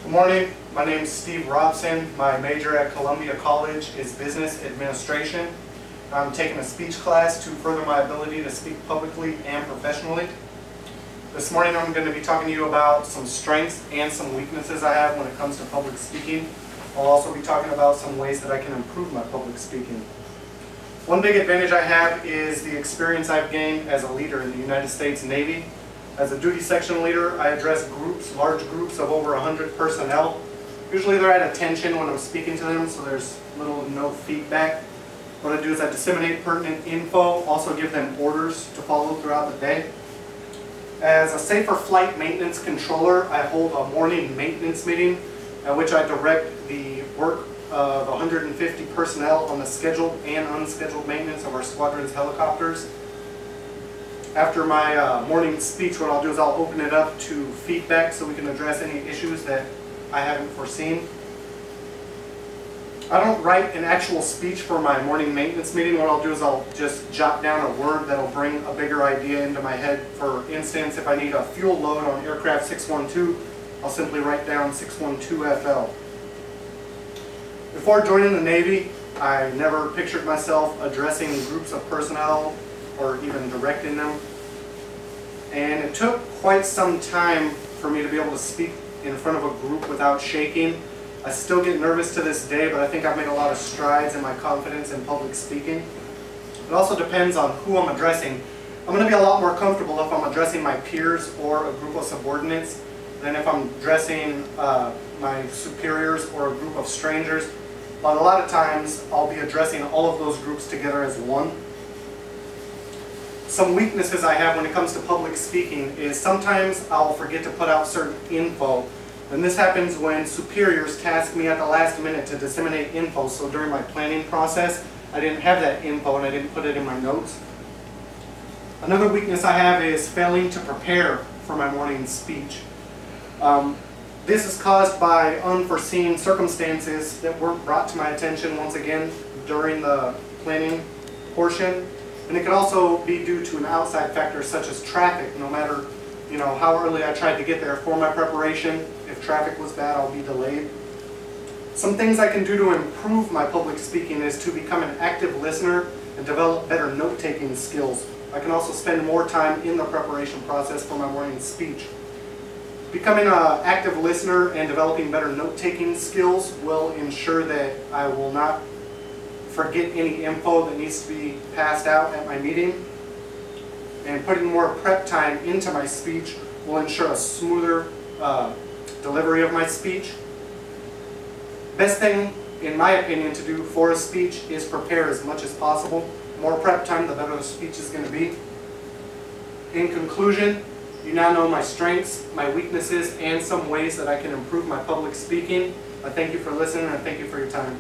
Good morning. My name is Steve Robson. My major at Columbia College is Business Administration. I'm taking a speech class to further my ability to speak publicly and professionally. This morning I'm going to be talking to you about some strengths and some weaknesses I have when it comes to public speaking. I'll also be talking about some ways that I can improve my public speaking. One big advantage I have is the experience I've gained as a leader in the United States Navy. As a duty section leader, I address groups, large groups of over 100 personnel. Usually they're at attention when I'm speaking to them, so there's little to no feedback. What I do is I disseminate pertinent info, also give them orders to follow throughout the day. As a safer flight maintenance controller, I hold a morning maintenance meeting at which I direct the work of 150 personnel on the scheduled and unscheduled maintenance of our squadron's helicopters. After my morning speech, what I'll do is I'll open it up to feedback so we can address any issues that I haven't foreseen. I don't write an actual speech for my morning maintenance meeting. What I'll do is I'll just jot down a word that'll bring a bigger idea into my head. For instance, if I need a fuel load on aircraft 612, I'll simply write down 612FL. Before joining the Navy, I never pictured myself addressing groups of personnel or even directing them. And it took quite some time for me to be able to speak in front of a group without shaking. I still get nervous to this day, but I think I've made a lot of strides in my confidence in public speaking. It also depends on who I'm addressing. I'm going to be a lot more comfortable if I'm addressing my peers or a group of subordinates than if I'm addressing my superiors or a group of strangers. But a lot of times I'll be addressing all of those groups together as one. Some weaknesses I have when it comes to public speaking is sometimes I'll forget to put out certain info. And this happens when superiors task me at the last minute to disseminate info. So during my planning process, I didn't have that info and I didn't put it in my notes. Another weakness I have is failing to prepare for my morning speech. This is caused by unforeseen circumstances that weren't brought to my attention once again during the planning portion. And it could also be due to an outside factor such as traffic. No matter how early I tried to get there for my preparation, if traffic was bad, I'll be delayed. Some things I can do to improve my public speaking is to become an active listener and develop better note-taking skills. I can also spend more time in the preparation process for my morning speech. Becoming an active listener and developing better note-taking skills will ensure that I will not forget any info that needs to be passed out at my meeting. And putting more prep time into my speech will ensure a smoother delivery of my speech. Best thing, in my opinion, to do for a speech is prepare as much as possible. The more prep time, the better the speech is going to be. In conclusion, you now know my strengths, my weaknesses, and some ways that I can improve my public speaking. I thank you for listening and I thank you for your time.